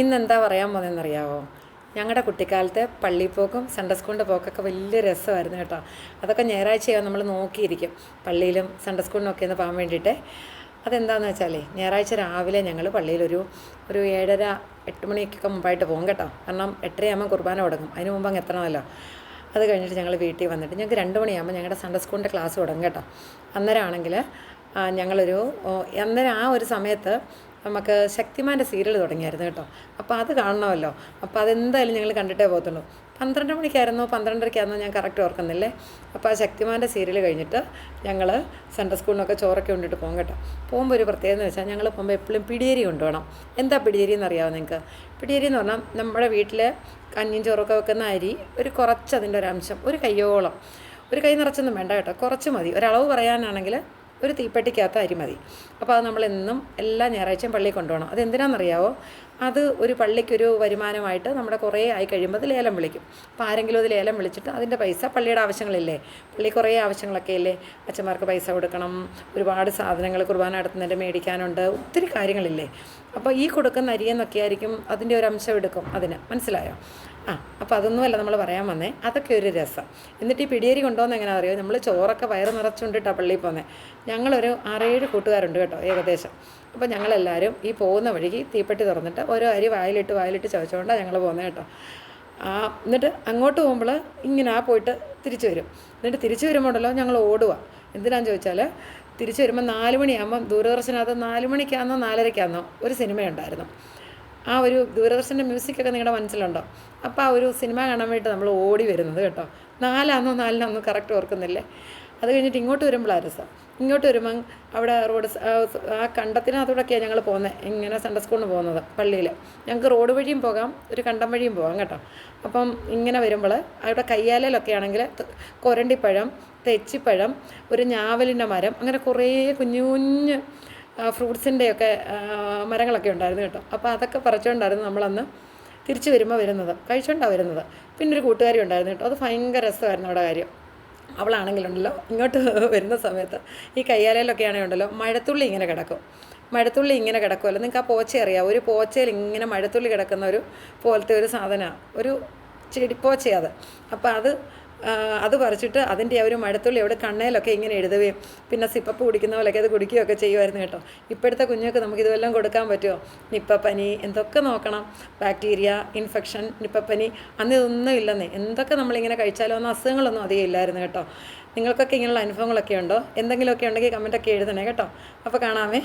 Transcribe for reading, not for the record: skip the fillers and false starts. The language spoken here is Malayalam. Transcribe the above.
ഇന്നെന്താ പറയാൻ പോകുന്നതെന്നറിയാമോ? ഞങ്ങളുടെ കുട്ടിക്കാലത്തെ പള്ളിപ്പോക്കും സൺഡേ സ്കൂളിൻ്റെ പോക്കൊക്കെ വലിയ രസമായിരുന്നു കേട്ടോ. അതൊക്കെ ഞായറാഴ്ചയാണ് നമ്മൾ നോക്കിയിരിക്കും, പള്ളിയിലും സൺഡേ സ്കൂളിനൊക്കെ ഒന്ന് പോകാൻ വേണ്ടിയിട്ട്. അതെന്താണെന്ന് വെച്ചാലേ, ഞായറാഴ്ച രാവിലെ ഞങ്ങൾ പള്ളിയിലൊരു 7:30 8 മണിക്കൊക്കെ മുമ്പായിട്ട് പോകും കേട്ടോ. കാരണം 8:30 കുർബാന തുടങ്ങും, അതിന് മുമ്പ് അങ്ങ് എത്തണമല്ലോ. അത് കഴിഞ്ഞിട്ട് ഞങ്ങൾ വീട്ടിൽ വന്നിട്ട് ഞങ്ങൾക്ക് 2 മണിയാകുമ്പോൾ ഞങ്ങളുടെ സൺഡേ സ്കൂളിൻ്റെ ക്ലാസ് തുടങ്ങും കേട്ടോ. അന്നേരം ആണെങ്കിൽ അന്നേരം ആ ഒരു സമയത്ത് നമുക്ക് ശക്തിമാൻ്റെ സീരിയൽ തുടങ്ങിയായിരുന്നു കേട്ടോ. അപ്പോൾ അത് കാണണമല്ലോ. അപ്പോൾ അതെന്തായാലും ഞങ്ങൾ കണ്ടിട്ടേ പോകത്തുള്ളൂ. 12 മണിക്കായിരുന്നോ 12:30 ഞാൻ കറക്റ്റ് ഓർക്കുന്നില്ലേ. അപ്പോൾ ആ ശക്തിമാൻ്റെ സീരിയൽ കഴിഞ്ഞിട്ട് ഞങ്ങൾ സൺഡേ സ്കൂളിനൊക്കെ ചോറൊക്കെ കൊണ്ടിട്ട് പോകും കേട്ടോ. പോകുമ്പോൾ ഒരു പ്രത്യേകത എന്ന് വെച്ചാൽ, ഞങ്ങൾ പോകുമ്പോൾ എപ്പോഴും പിടിയേരി കൊണ്ടുപോകണം. എന്താ പിടിയേരി എന്നറിയാമോ നിങ്ങൾക്ക്? പിടിയേരി എന്ന് പറഞ്ഞാൽ നമ്മുടെ വീട്ടിൽ കഞ്ഞിയും ചോറൊക്കെ വെക്കുന്ന അരി ഒരു കുറച്ച്, അതിൻ്റെ ഒരു അംശം, ഒരു കയ്യോളം, ഒരു കൈ നിറച്ചൊന്നും വേണ്ട കേട്ടോ, കുറച്ച് മതി. ഒരളവ് പറയാനാണെങ്കിൽ ഒരു തീപ്പെട്ടിക്കകത്ത് അരി മതി. അപ്പോൾ അത് നമ്മളെന്നും എല്ലാ ഞായറാഴ്ചയും പള്ളിയിൽ കൊണ്ടുപോകണം. അതെന്തിനാണെന്നറിയാവോ? അത് ഒരു പള്ളിക്കൊരു വരുമാനമായിട്ട് നമ്മുടെ കുറേ ആയി കഴിയുമ്പോൾ അത് ലേലം വിളിക്കും. അപ്പോൾ ആരെങ്കിലും അത് ലേലം വിളിച്ചിട്ട് അതിൻ്റെ പൈസ, പള്ളിയുടെ ആവശ്യങ്ങളില്ലേ, പള്ളി കുറേ ആവശ്യങ്ങളൊക്കെ ഇല്ലേ, അച്ഛന്മാർക്ക് പൈസ കൊടുക്കണം, ഒരുപാട് സാധനങ്ങൾ കുർബാന നടത്തുന്നതിൻ്റെ മേടിക്കാനുണ്ട്, ഒത്തിരി കാര്യങ്ങളില്ലേ. അപ്പോൾ ഈ കൊടുക്കുന്ന അരിയെന്നൊക്കെ ആയിരിക്കും അതിൻ്റെ ഒരു അംശം എടുക്കും അതിന്, മനസ്സിലായോ? അപ്പോൾ അതൊന്നുമല്ല നമ്മൾ പറയാൻ വന്നേ, അതൊക്കെ ഒരു രസം. എന്നിട്ട് ഈ പിടിയേരി കൊണ്ടുപോകുന്ന എങ്ങനെയാണെന്ന് അറിയോ? നമ്മൾ ചോറൊക്കെ വയറ് നിറച്ചുകൊണ്ടിട്ടാണ് പള്ളിയിൽ പോകുന്നത്. ഞങ്ങളൊരു 6-7 കൂട്ടുകാരുണ്ട് കേട്ടോ ഏകദേശം. അപ്പോൾ ഞങ്ങളെല്ലാവരും ഈ പോകുന്ന വഴിക്ക് തീപ്പെട്ടി തുറന്നിട്ട് ഓരോ അരി വായിലിട്ട് ചവച്ചുകൊണ്ടാണ് ഞങ്ങൾ പോകുന്നത് കേട്ടോ. എന്നിട്ട് അങ്ങോട്ട് പോകുമ്പോൾ ഇങ്ങനെ പോയിട്ട് തിരിച്ചു വരും. എന്നിട്ട് തിരിച്ചു വരുമ്പോഴല്ലോ ഞങ്ങൾ ഓടുക. എന്തിനാന്ന് ചോദിച്ചാൽ, തിരിച്ചു വരുമ്പോൾ 4 മണിയാകുമ്പം ദൂരദർശനകത്ത് 4 മണിക്കാണെന്നോ 4:30 ഒരു സിനിമയുണ്ടായിരുന്നു. ആ ഒരു ദൂരദർശൻ്റെ മ്യൂസിക്കൊക്കെ നിങ്ങളുടെ മനസ്സിലുണ്ടോ? അപ്പോൾ ആ ഒരു സിനിമ കാണാൻ വേണ്ടി നമ്മൾ ഓടി വരുന്നത് കേട്ടോ. 4:00 കറക്റ്റ് ഓർക്കുന്നില്ലേ. അത് കഴിഞ്ഞിട്ട് ഇങ്ങോട്ട് വരുമ്പോഴാണ് രസം. ഇങ്ങോട്ട് വരുമ്പം അവിടെ റോഡ്, ആ കണ്ടത്തിനകത്തൂടെയൊക്കെയാണ് ഞങ്ങൾ പോകുന്നത്, ഇങ്ങനെ സൺഡേ സ്കൂളിന് പോകുന്നത് പള്ളിയിൽ. ഞങ്ങൾക്ക് റോഡ് വഴിയും പോകാം, ഒരു കണ്ടം വഴിയും പോകാം കേട്ടോ. അപ്പം ഇങ്ങനെ വരുമ്പോൾ അവിടെ കയ്യാലയിലൊക്കെ ആണെങ്കിൽ കൊരണ്ടിപ്പഴം, തെച്ചിപ്പഴം, ഒരു ഞാവലിൻ്റെ മരം, അങ്ങനെ കുറേ കുഞ്ഞു കുഞ്ഞ് ഫ്രൂട്ട്സിൻ്റെയൊക്കെ മരങ്ങളൊക്കെ ഉണ്ടായിരുന്നു കേട്ടോ. അപ്പോൾ അതൊക്കെ പറിച്ചുകൊണ്ടായിരുന്നു നമ്മളന്ന് തിരിച്ചു വരുന്നത്, കഴിച്ചുകൊണ്ടാണ് വരുന്നത്. പിന്നെ ഒരു കൂട്ടുകാരി ഉണ്ടായിരുന്നു കേട്ടോ, അത് ഭയങ്കര രസമായിരുന്നു അവിടെ കാര്യം. അവളാണെങ്കിലുണ്ടല്ലോ, ഇങ്ങോട്ട് വരുന്ന സമയത്ത് ഈ കയ്യാലയിലൊക്കെ ആണെങ്കിലുണ്ടല്ലോ മഴത്തുള്ളി ഇങ്ങനെ കിടക്കും. മഴത്തുള്ളി ഇങ്ങനെ കിടക്കുമല്ലോ, നിങ്ങൾക്ക് ആ പോച്ച അറിയാം, ഒരു പോച്ചയിൽ ഇങ്ങനെ മഴത്തുള്ളി കിടക്കുന്ന ഒരു പോലത്തെ ഒരു സാധനമാണ്, ഒരു ചെടിപ്പോച്ചയത്. അപ്പോൾ അത് പറിച്ചിട്ട് അതിൻ്റെ ആ ഒരു മഴത്തുള്ളി അവിടെ കണ്ണയിലൊക്കെ ഇങ്ങനെ എഴുതുകയും പിന്നെ സിപ്പപ്പ് കുടിക്കുന്ന പോലെയൊക്കെ അത് കുടിക്കുകയൊക്കെ ചെയ്യുമായിരുന്നു കേട്ടോ. ഇപ്പോഴത്തെ കുഞ്ഞുങ്ങൾക്ക് നമുക്കിതുവെല്ലാം കൊടുക്കാൻ പറ്റുമോ? നിപ്പപ്പനി എന്തൊക്കെ നോക്കണം, ബാക്ടീരിയ ഇൻഫെക്ഷൻ, നിപ്പപ്പനി, അന്ന് ഇതൊന്നും ഇല്ലെന്നേ. എന്തൊക്കെ നമ്മളിങ്ങനെ കഴിച്ചാലോ ഒന്നും അസുഖങ്ങളൊന്നും അധികം ഇല്ലായിരുന്നു കേട്ടോ. നിങ്ങൾക്കൊക്കെ ഇങ്ങനെയുള്ള അനുഭവങ്ങളൊക്കെ ഉണ്ടോ? എന്തെങ്കിലുമൊക്കെ ഉണ്ടെങ്കിൽ കമൻറ്റൊക്കെ എഴുതണേ കേട്ടോ. അപ്പോൾ കാണാമേ.